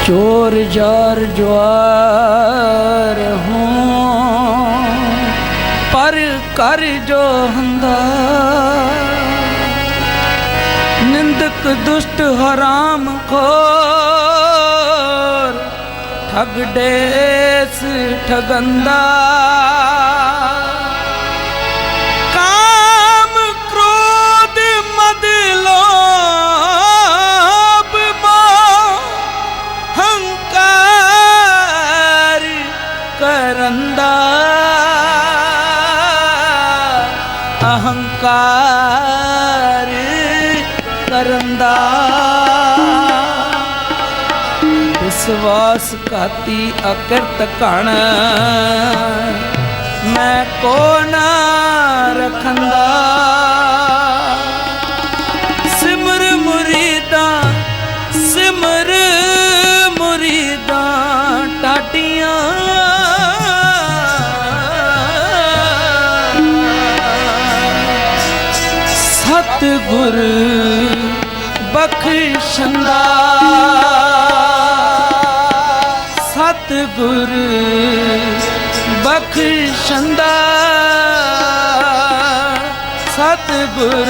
चोर जार ज्वार हूँ पर कर जो हंदा, निंदक दुष्ट हराम खोर ठग डेस ठगंदा। अहंकार करंदा, विश्वास घाती अकृत कण मैं को ना रखंदा। सिमर मुरीदा टाटियां सतगुर बख्शंदा, सतगुर बख्शंदा, सतगुर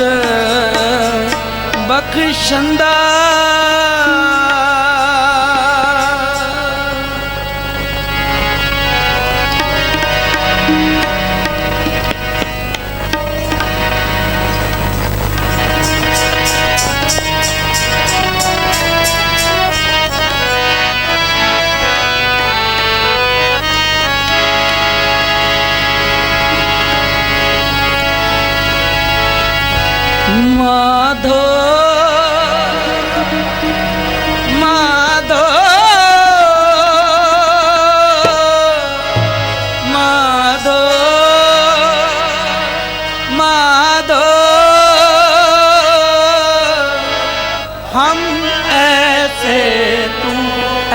बख्शंदा। माधो माधो माधो माधो हम ऐसे तू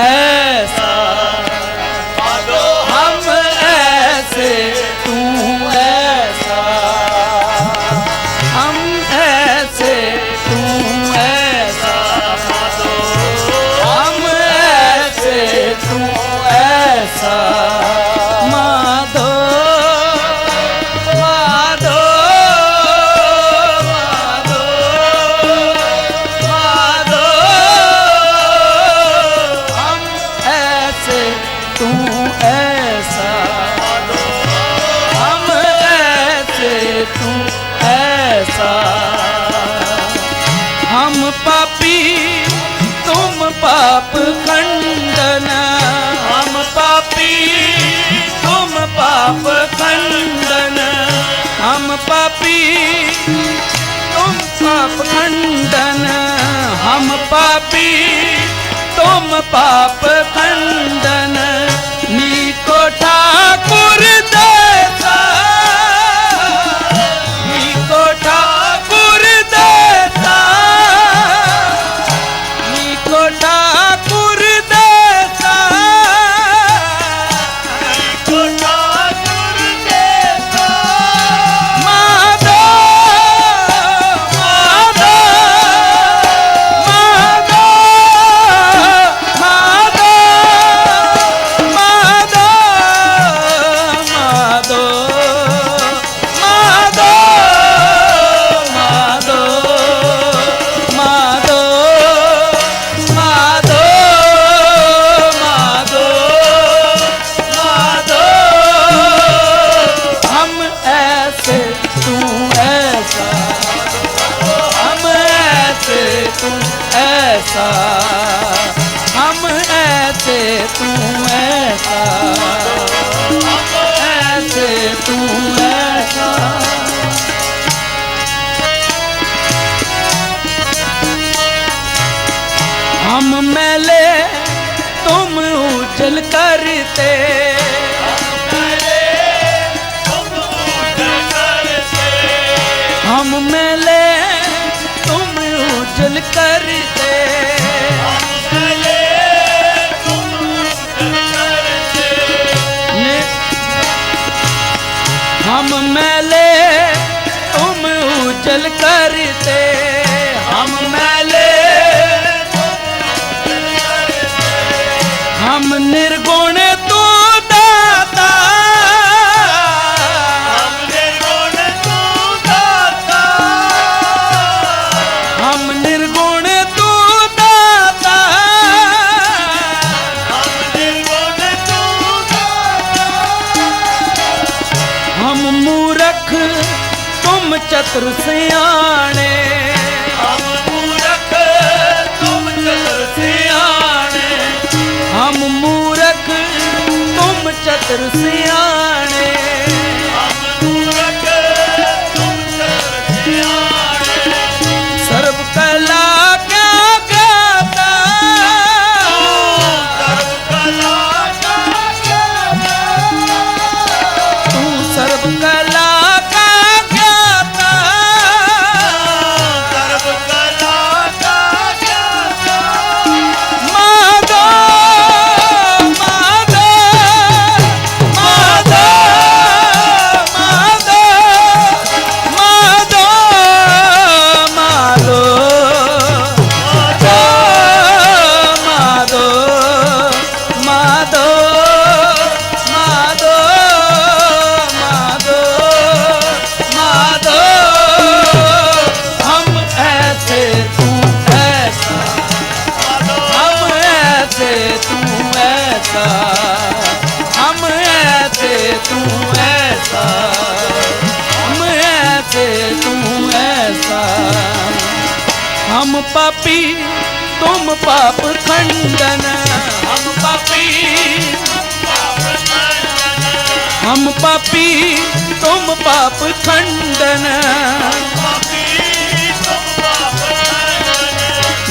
ऐसा, माधो हम ऐसे तू ऐसा, हम ऐसे तू ऐसा, हम ऐसे तू ऐसा। माधो माधो माधो माधो हम ऐसे तू ऐसा, हम ऐसे तू ऐसा। हम पापी तुम पाप खंडन, हम पापी तुम पाप खंडन, हम पापी तुम पाप खंडन, हम पापी तुम पाप खंडन। नीको ठाकुर देता, नीको ठाकुर देता, नीको ठाकुर देता, नीको ठाकुर देता। माधो माधो माधो माधो करते, हम मैले तुम उजल करते, हम मैले तुम उजल करते, हम मैले हम निर्गुण तू दाता, हम निर्गुण तू दाता, हम निर्गुण तू दाता, हम निर्गुण तू दाता, हम मूर्ख तुम चतुर सियाणे, हम मूर्ख तुम चतुर सियाणे, हम मूर्ख तुम चतुर सियाणे, हम मूर्ख तुम चतुर सियाणे, सर्व कला क्या ज्ञाता, सर्व कला क्या ज्ञाता, तू सर्व कला का ज्ञाता, सर्व कला का ज्ञाता, माधो हम ऐसे तू ऐसा, हम ऐसे तू ऐसा, हम पापी तुम पाप खंडन, हम पापी हम पापी तुम पाप खंडन,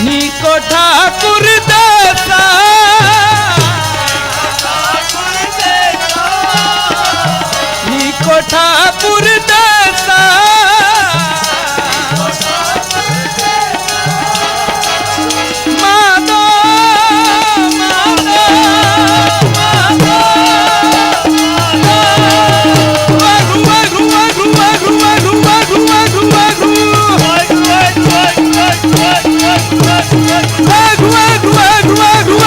नीको ठाकुर देसा, नीको ठाकुर देसा, माधो माधो माधो, वागु वागु वागु वागु वागु वागु वागु वागु, वागु वागु वागु वागु वागु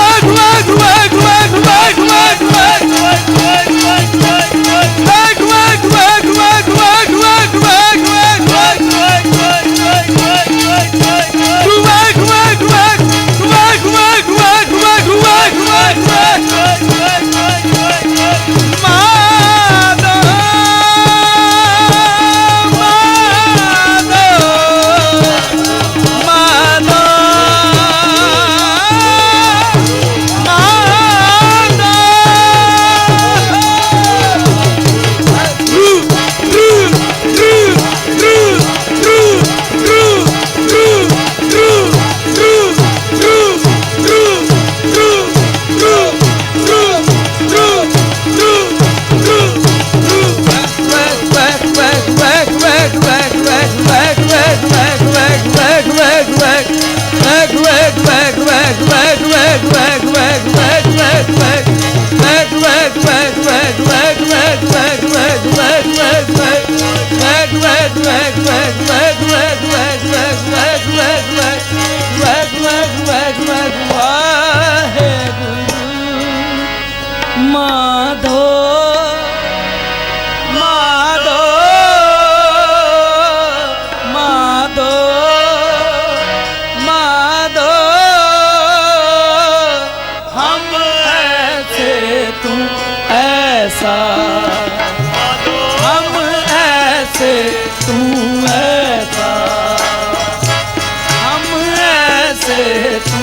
वागु वागु वागु वागु वागु माधो माधो माधो माधो, हम ऐसे तू ऐसा, हम ऐसे तू ऐसा, हम ऐसे तू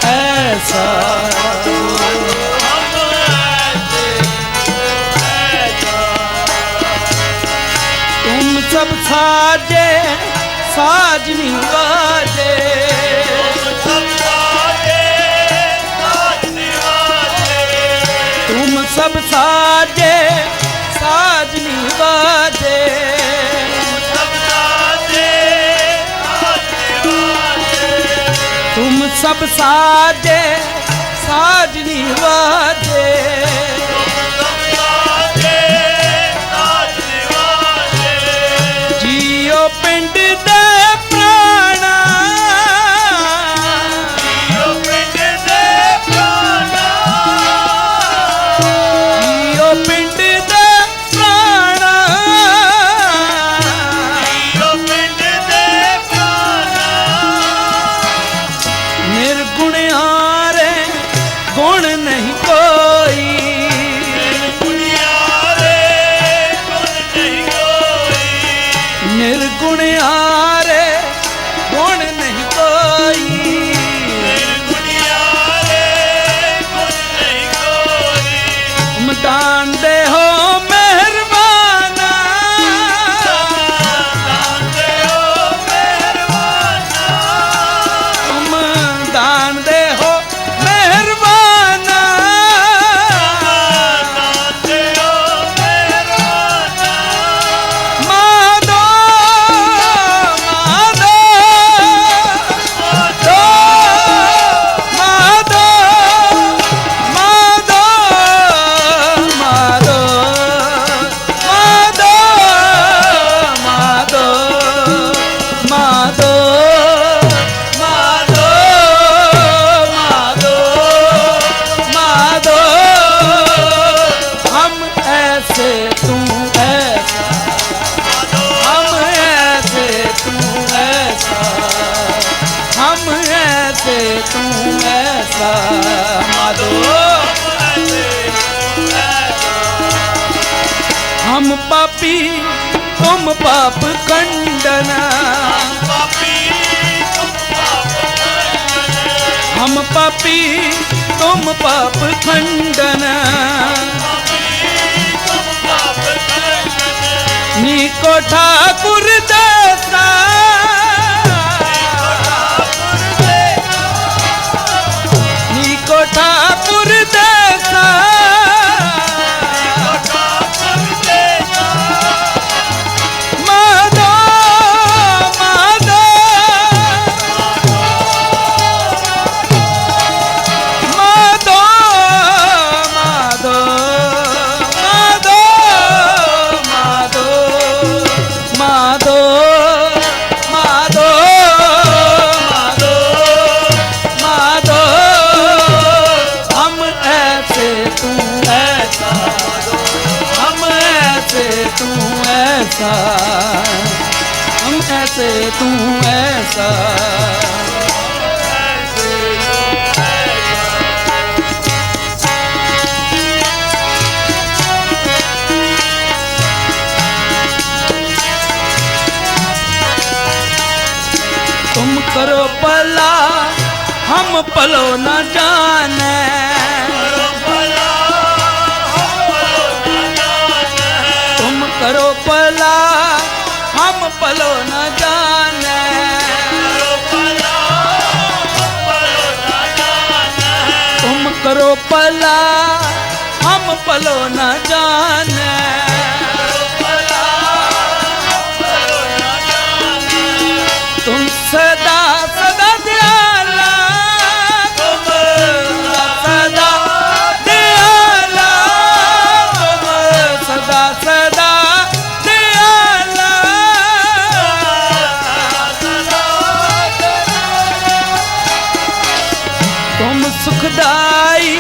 ऐसा, सब साजे साजनी बाजे, सब साजे साजनी बाजे, सब साजे साजनी बाजे, तुम सब साजे साजनी बाजे, जियो पिंड दे प्राणा, जियो पिंड दे प्राणा, निर्गुण हारे गुण नहीं कोई, निर्गुण हारे गुण नहीं कोई, तुम दान दे हो मेहरबाना, तुम दान दे हो मेहरबाना, माधो माधो माधो माधो माधो माधो माधो माधो माधो माधो, हम ऐसे तू ऐसा, हम ऐसे तू ऐसा, हम ऐसे तू ऐसा, माधो हम पापी तुम पाप खंडना, हम पापी तुम पाप खंडना, नीको ठाकुर जैसा, नीको ठाकुर जैसा, माधो माधो माधो माधो माधो माधो माधो माधो माधो माधो, हम ऐसे तू ऐसा, हम ऐसे तू ऐसा, हम ऐसे तू ऐसा, तुम करो भला हम पलो न जाने, तुम करो भला हम पलो न जाने, तुम करो भला हम पलो न जाने, तुम सदा सदा दयाला, तुम सदा दयाला, तुम सदा सदा दयाला, तुम सुखदाई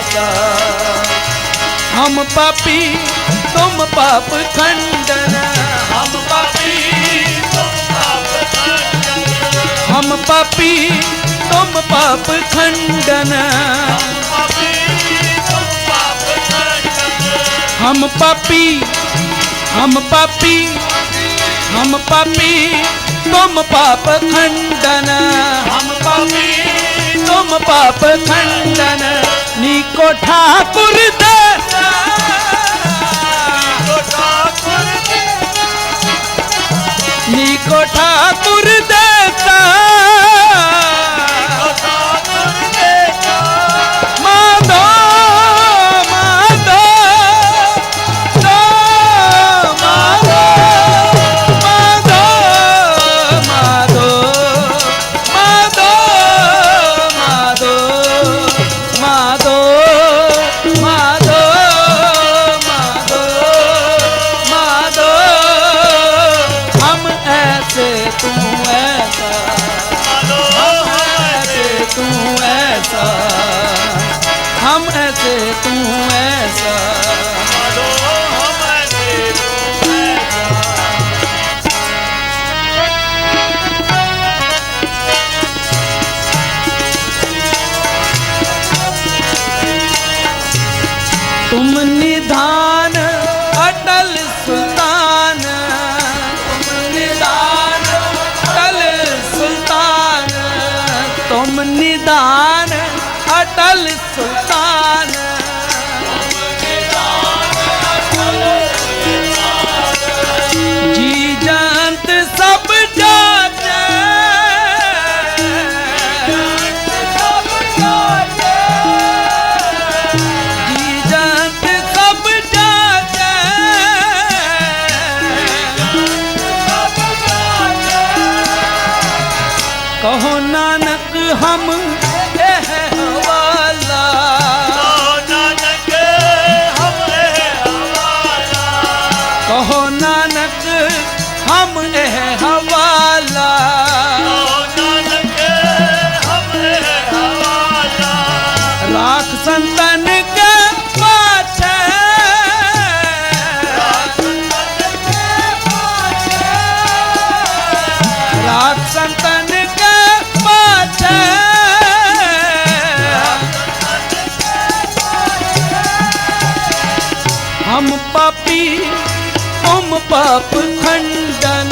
ऐसा। हम पापी तुम पाप खंडन, हम पापी तुम पाप खंडन, हम पापी तुम पाप खंडन, पापी तुम पाप खंडन, हम पापी, हम पापी, हम पापी तुम पाप खंडन, हम पापी तुम पाप खंडन। नीको ठाकुर देसा, तो ठाकुर नीको ठाकुर देसा, तो ठाकुर देखा, माधो माधो दो माधो माधो माधो माधो माधो माधो माधो माधो माधो। हम ऐसे तू ऐसा, हम ऐसे तू ऐसा, हम ऐसे तू ऐसा। हम ऐसे तुम ऐसा। तुम निधान अटल सुल्तान, तुम निधान अटल सुल्तान, तुम निधान अटल सुल्तान, जी जंत सब जाते, जी जंत सब जाते, कहो नानक हम एह हवाला, नानक हमरे हवाला, कहो नानक हम एह हवाला। नानक हमरे हवाला, लाख संतन के पाछे, लाख संतन के पाछे, हम पापी तुम पाप खंडन,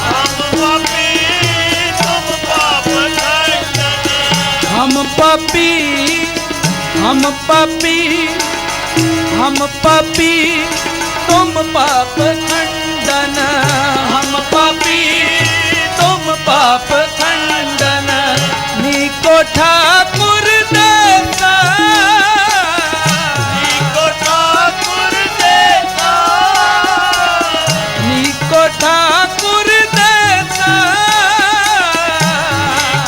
हम पापी तुम पाप खंडन, हम पापी, हम पापी, हम पापी तुम पाप खंडन, हम पापी तुम पाप खंडन। नीको ठाकुर देसा, को ठाकुर देखा, नीको ठाकुर देसा,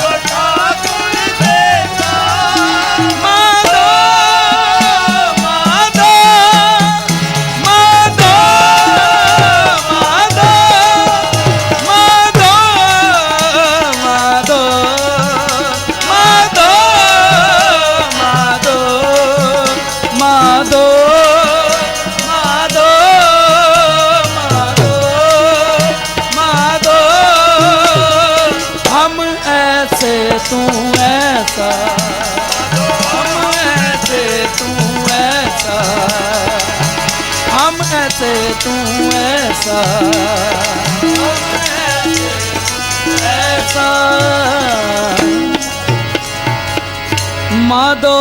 को ठाकुर देखा, माधो माधो माधो माधो माधो माधो माधो माधो माधो माधो माधो माधो। हम ऐसे तू ऐसा, हम ऐसे तू ऐसा, हम ऐसे तू ऐसा, ऐसा। माधो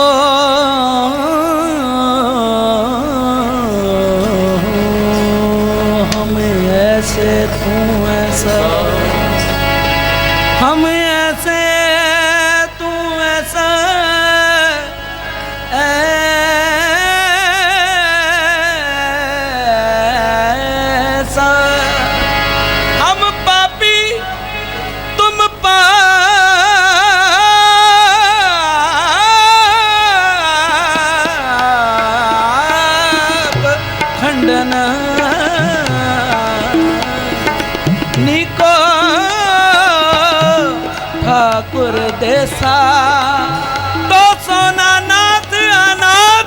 हम ऐसे तू ऐसा, हम ऐसे तू ऐसा, ऐसा। हम पापी तुम पाप खंडन, निको ठाकुर देसा, तो सोना नाथ अनाथ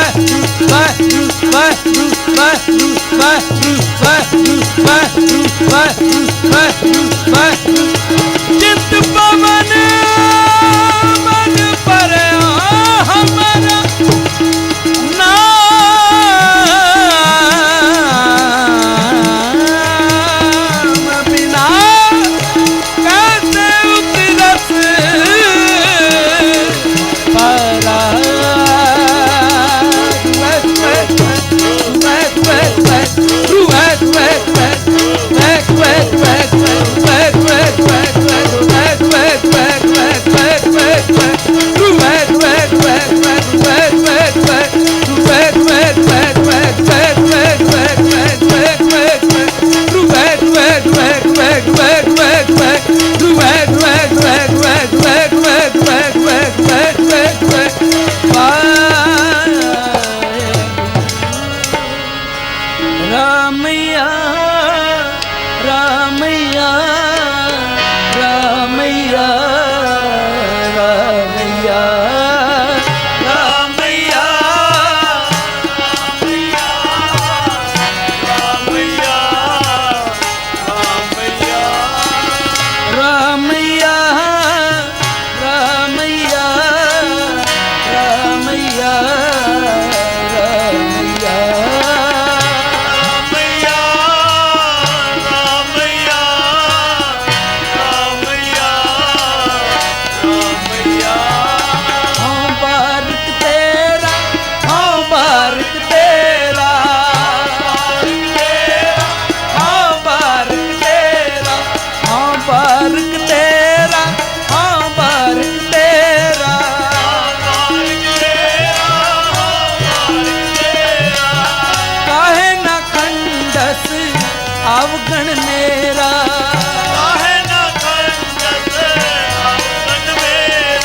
चित पवन मन पर हमारा नाम बिना कैसे उतरस परा रामैया रामैया रामैया रामैया रामैया रामैया रामैया रामैया अवगण मेरा काहे न खंडस अवगण मेरा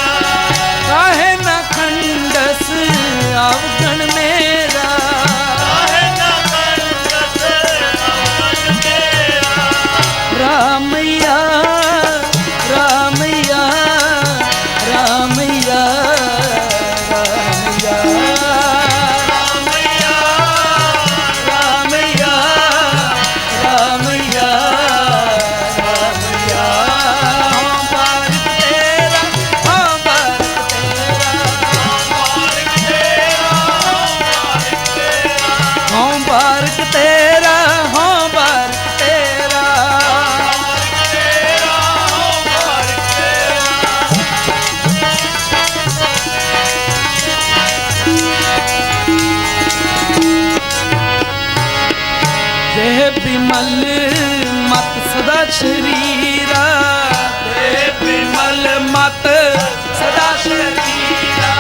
काहे न खंडस अवगण मेरा काहे न खंडस अवगण मेरा रामैया रामैया रामैया रामैया विमल मत सदा शरीरा देह विमल मत सदा शरीरा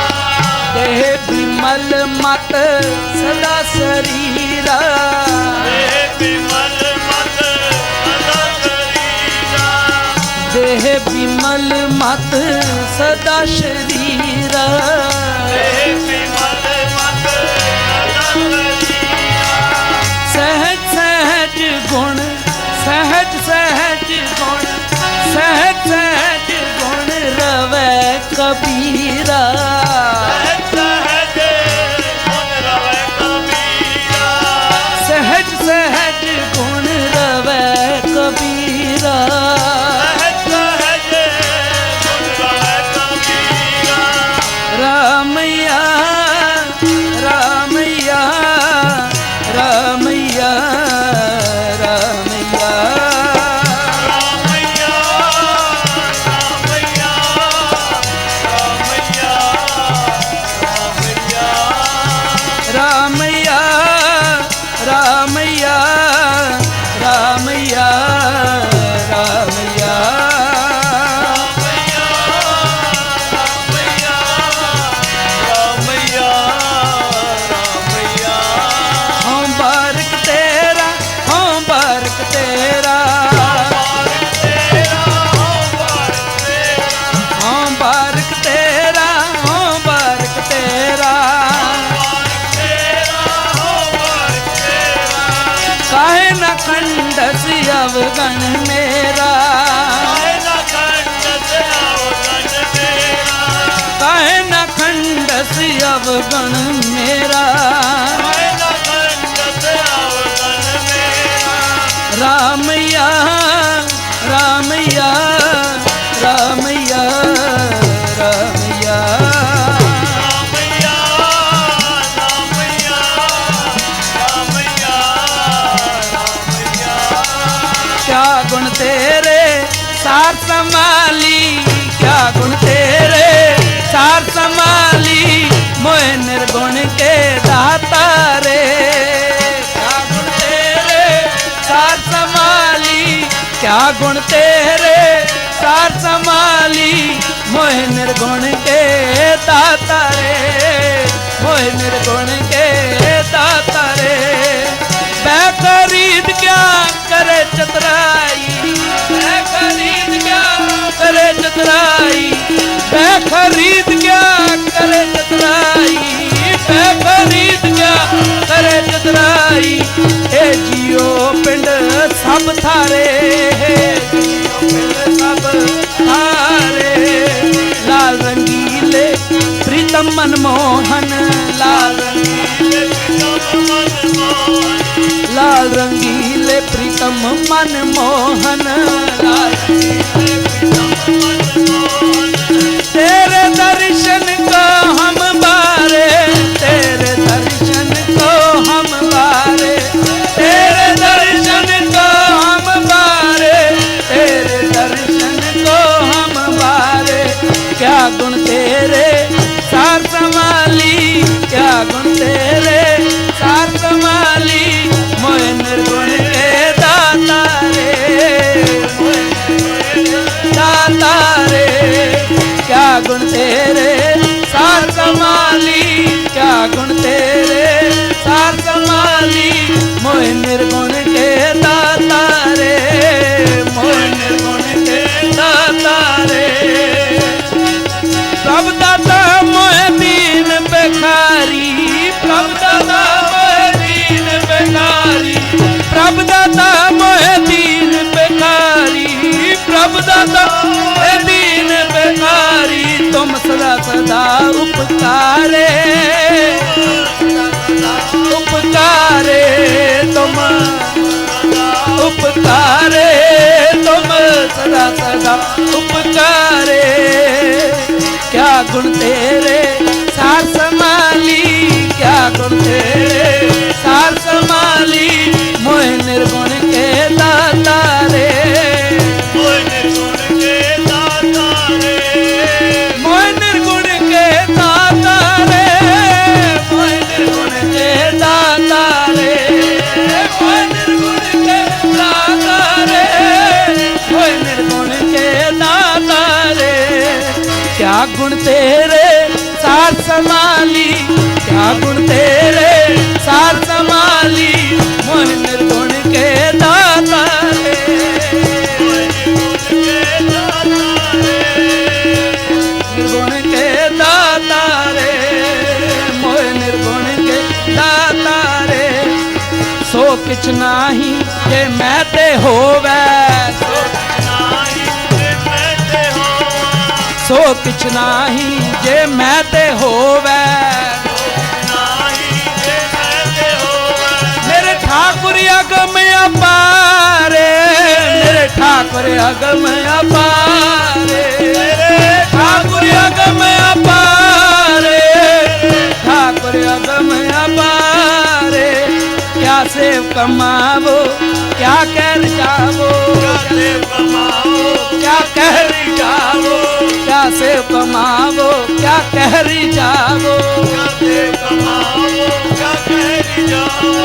देह विमल मत सदा शरीरा देह विमल मत सदा शरीरा देह विमल मत सदा शरीरा देह विमल मत सदा शरीरा सहज सहज गुण सहज सहज गुण सहज सहज गुण रवै कबीरा सहज गुण रवै कबीरा सहज सहज गुण रवै कबीरा सहज गुण रवै कबीरा रामैया रामैया रामैया रामैया रामैया रामैया रामैया रामैया रामैया रामैया रामैया हम बारक तेरा हम बारक तेरा हम बारक तेरा हम बारक तेरा काहे न खंडस अवगण मेरा काहे न खंडस अवगण मेरा दाता रे, क्या गुण तेरे सार संभाली, क्या गुण तेरे सार संभाली, मोह निर्गुण के दाता रे, मोह निर्गुण के दाता रे। वह खरीद क्या करे चतुराई, वह खरीद क्या करे चतुराई, वह खरीद क्या करे चतुराई, वह खरीद क्या करे चतुराई। ए जियो पिंड सब थारे, जियो पिंड सब थारे। लाल रंगीले प्रीतम मनमोहन, लाल रंगीले प्रीतम मनमोहन, लाल रंगीले प्रीतम मनमोहन, लाल रंगीले प्रीतम मनमोहन। तेरे दर्शन को हम बारे, तेरे दर्शन को हम बारे, तेरे दर्शन को हम बारे, तेरे दर्शन को हम बारे। क्या गुण तेरे सार संभाली, क्या गुण तेरे सार संभाली, मोह निर्गुण के दाता रे, मोह निर्गुण के दाता रे। क्या गुण तेरे सार संभाली, क्या गुण तेरे सार संभाली, मोह निर्गुण के दाता रे, मोह निर्गुण के दाता रे। प्रभु दाता मोह दीन बेकारी, प्रभु दाता मोह दीन बेकारी, प्रभु दाता मोह दीन बेकारी, प्रभु दाता मोह दीन बेकारी। तुम सदा सदा उपकारे, उपकारे तुम उपकारे, तुम सदा सदा उपकारे। क्या गुण तेरे सार संभाली, क्या गुण तेरे सार संभाली, मोह निर्गुण के दाता रे, मोह निर्गुण के दाता रे, मोह निर्गुण के दाता रे, मोह निर्गुण के दाता रे, मोह निर्गुण के दाता रे, मोह निर्गुण के दाता रे। क्या गुण तेरे सार संभाली, क्या गुण तेरे सार संभाली, मोह निर्गुण के दाता रे, निर्गुण के दाता रे, मोह निर्गुण के दाता रे। सो किछ नाही जे मैं ते होवे, सो किछ नाही जे मैं ते होवे, मेरे ठाकुर अगम अपारे, मेरे ठाकुर अगम अपारे, मेरे ठाकुर अगम अपारे, ठाकुर अगम अपारे। क्या सेव कमावो क्या कर जावो, क्या सेव कमावो क्या कर जावो, क्या सेव कमावो क्या कर जावो, क्या सेव कमावो क्या कर जावो।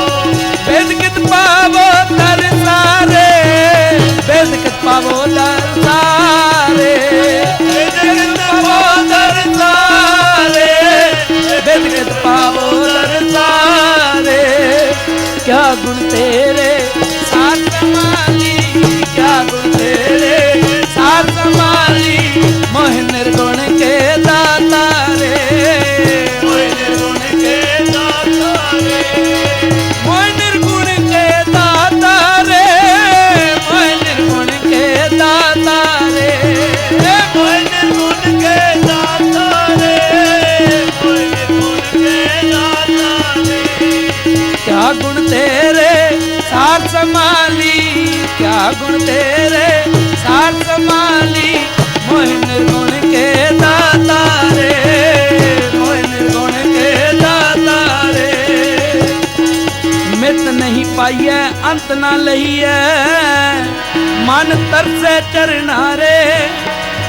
वेद कित पावो दर सारे, वेद कित पावो दर सारे, वेद कित पावो दर सारे, वेद कित पावो दर सारे। क्या गुण तेरे सार संभाली, क्या गुण तेरे सार संभाली, मोह निर्गुण के दाता रे, मोह निर्गुण के दाता रे, मोह निर्गुण के दाता रे, मोह निर्गुण के दाता रे, मोह निर्गुण के दाता रे, मोह निर्गुण के दाता रे। क्या गुण तेरे सार संभाली, क्या गुण तेरे सार संभाली, मोह निर्गुण के दाता रे, मोह निर्गुण के दाता रे। मित नहीं पाइए अंत ना लहिए, मन तरसे चरना रे,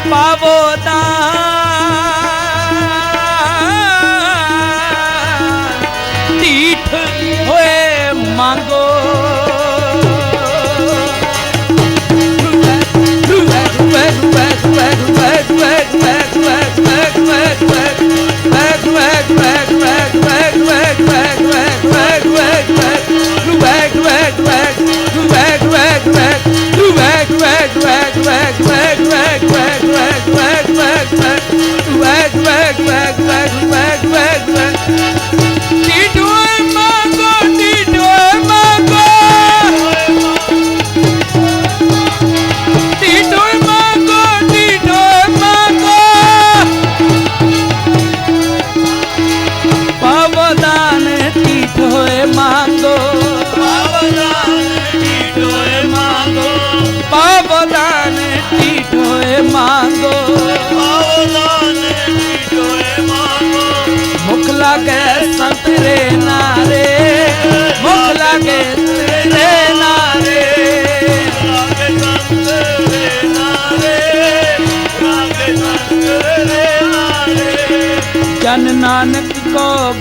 पावो दान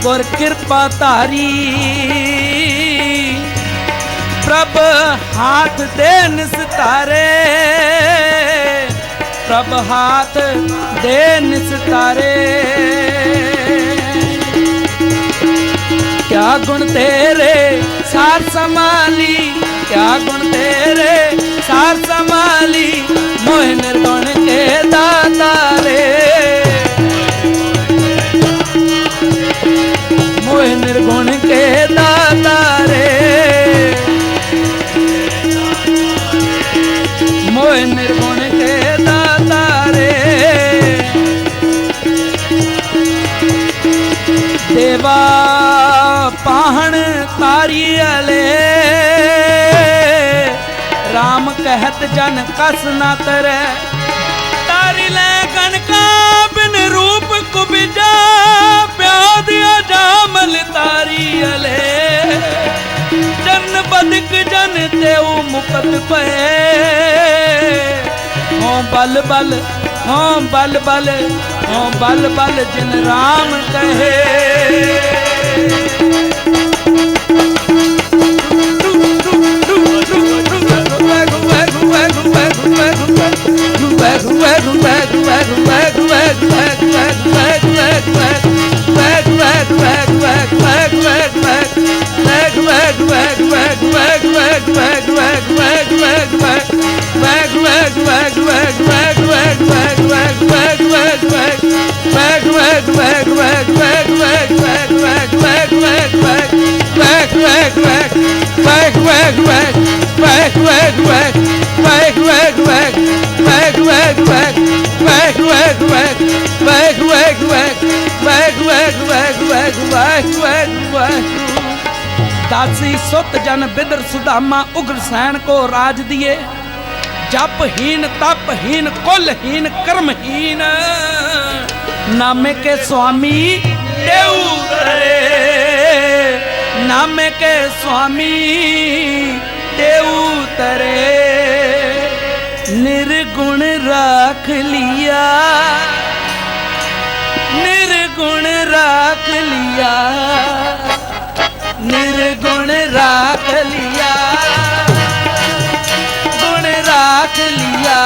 गुर कृपा तारी प्रभ हाथ दे निस्तारे प्रभ हाथ दे निस्तारे क्या गुण तेरे सार संभाली क्या गुण तेरे सार संभाली मोह निर्गुण के दाता रे मोह निर्गुण के दाता रे मोह निर्गुण के दाता रे देवा पाहन तारी अले राम कहत जन कस न करे तारी ले कनका बिन रूप कुबिजा प्याद जामल तारी अले जन बदक जन तेऊ मुकत पे हो बल बल हो बल बल हो बल बल जिन राम कहे दासी सुत जन बिदर सुदामा उग्र सैन को राज दिए जपहीन तपहीन कुलहीन कर्महीन नामे के स्वामी देऊ तरे नामे के स्वामी देऊ तरे निर्गुण राख लिया निर्गुण राख लिया निर्गुण राख लिया गुण राख लिया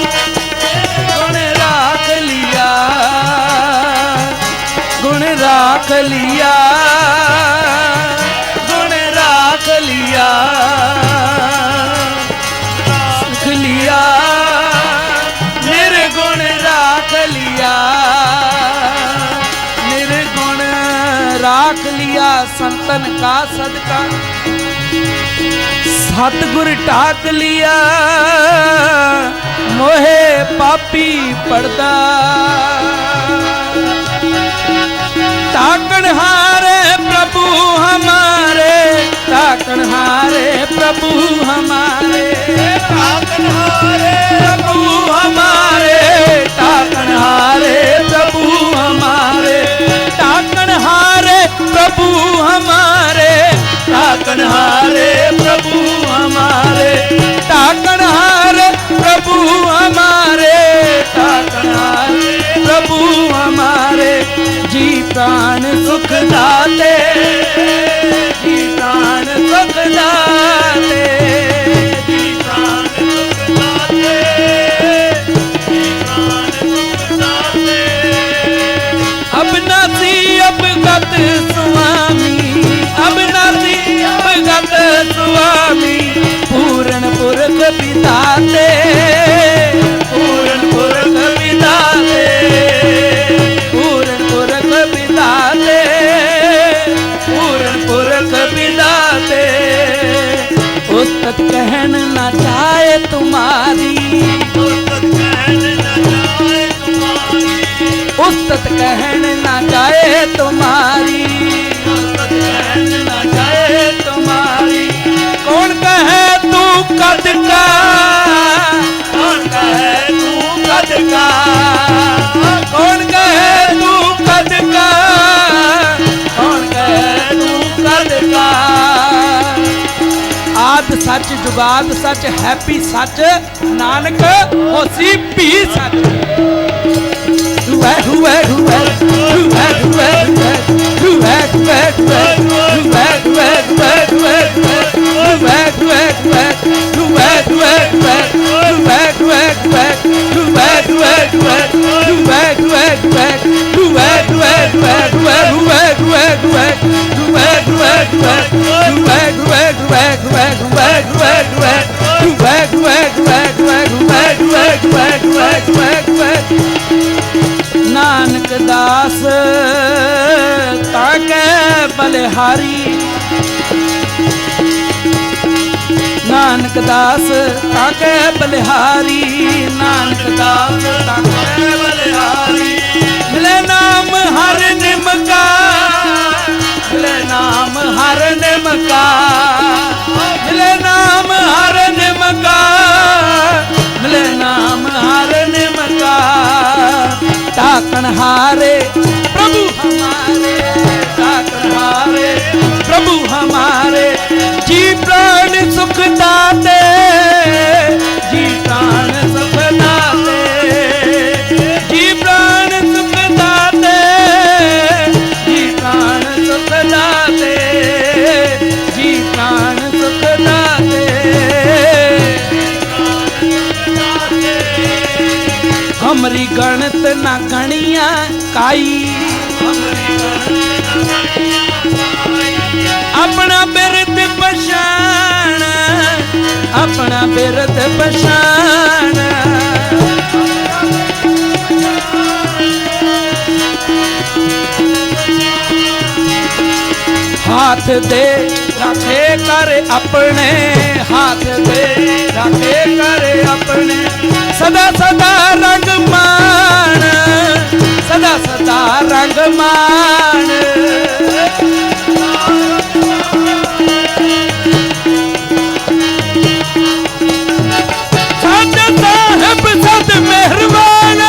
गुण राख लिया गुण राख लिया गुण राख लिया सुख लिया निर्गुण राख लिया निर्गुण राख लिया संतन का सदका सतगुर टाक लिया मोहे पापी पड़दा ताकन हारे प्रभु हमारे ताकन हारे प्रभु हमारे ताकन हारे प्रभु हमारे ताकन हारे प्रभु हमारे ताकन हारे प्रभु हमारे ताकन हारे प्रभु हमारे ताकन हारे प्रभु हमारे ताकन हारे प्रभु हमारे जी प्राण सुख दाते जी प्राण सुख दाते जी प्राण सुख दाते जी प्राण सुख दाते अबनासी अबगत स्वामी अबनासी अबगत स्वामी पूर्ण पुरख विधाते पूर्ण पुरख विधाते पूर्ण पुरख विधाते पूर्ण पुरख विधाते उस्तत कहन न चाहे तुम्हारी उस्तत कहन न चाहे तुम्हारी उस्तत कहन न चाहे तुम्हारी उस्तत कहन न चाहे तुम्हारी कौन कहे तू कद का कौन कहे तू कद का कौन कहे तू कद का कौन कहे तू कद का आद सच जुगाद सच हैप्पी सच नानक होसी भी सच नानक दास ताके बलिहारी, नानक दास ताके बलिहारी, नानक दास ताके बलिहारी। मिले नाम हर निमका, मिले नाम हर निमका, मिले नाम हर निमका, मिले नाम हर निमका। ताकन हारे प्रभु हमारे, ताकन हारे प्रभु हमारे। जी प्राण सुख दाते, जी प्राण सुख दाते, जी प्राण सुख दाते, जी प्राण सुख दाते, जी प्राण सुख दाते। हमरी गणत ना गणिया काई, अपना बिरद पछाण, अपना बिरद पछाण। हाथ दे रखे कर अपने, हाथ दे रखे कर अपने। सदा सदा रंग मान, सदा सदा रंग मान। सच साहिब सद मेहरबान,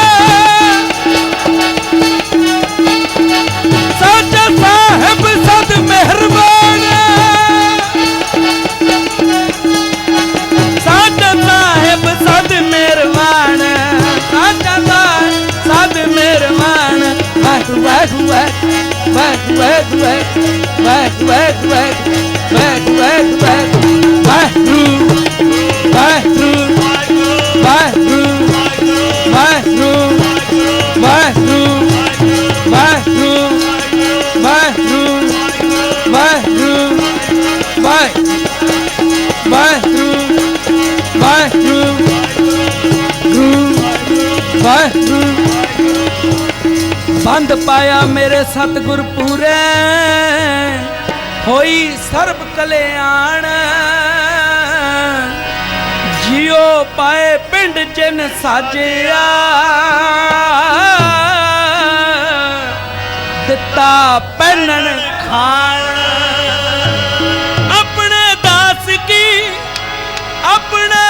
सच साहिब सद मेहरबान, सच साहिब सद मेहरबान, सच सद मेहरबान। वाह वाह वाह वाह वाह वाह वाह वाह वाह वाह वाहरू वाहरू वाहरू वाहरू वाहरू वाहरू वाहरू वाहरू वाहरू वाहरू वाहरू। बंद पाया मेरे सतगुर पूरे, होई सर्ब कल्याण। जियो पाए पिंड जिन साजिया, दिता पैनन खान। अपने दास की अपने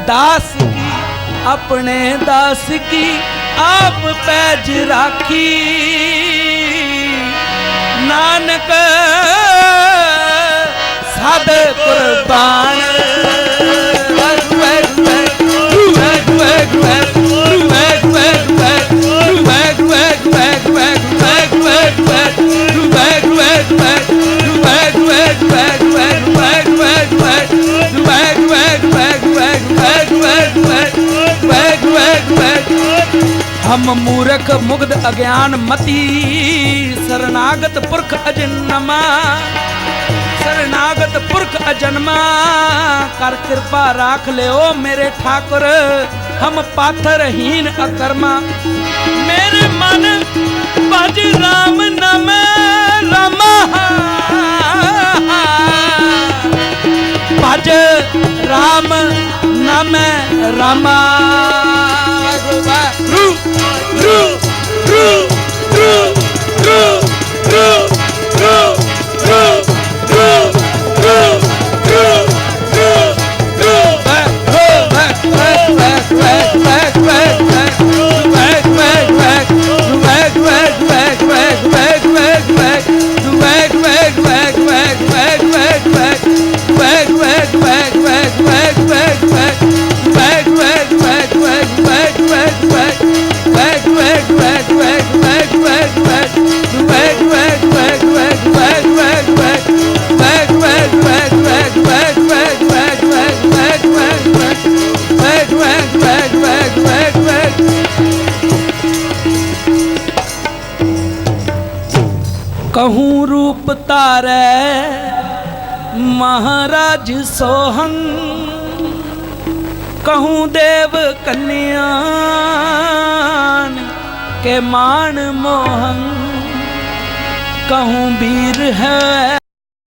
दास की, अपने दास की आप पैज राखी। नानक साध कुर्बान। हम मूर्ख मुग्ध अज्ञान मती, शरणागत पुरख अजन्मा, शरणागत पुरख अजन्मा। कर कृपा राख ले ओ मेरे ठाकुर, हम पाथरहीन अकर्मा। मेरे मन भज राम नाम रमा, भज राम नाम रमा। रू रू रू रू रू रू रू रू रू रू रू कहूँ रूप तारै महाराज सोहन, कहूँ देव कन्यान के मान मोहन, कहूँ वीर है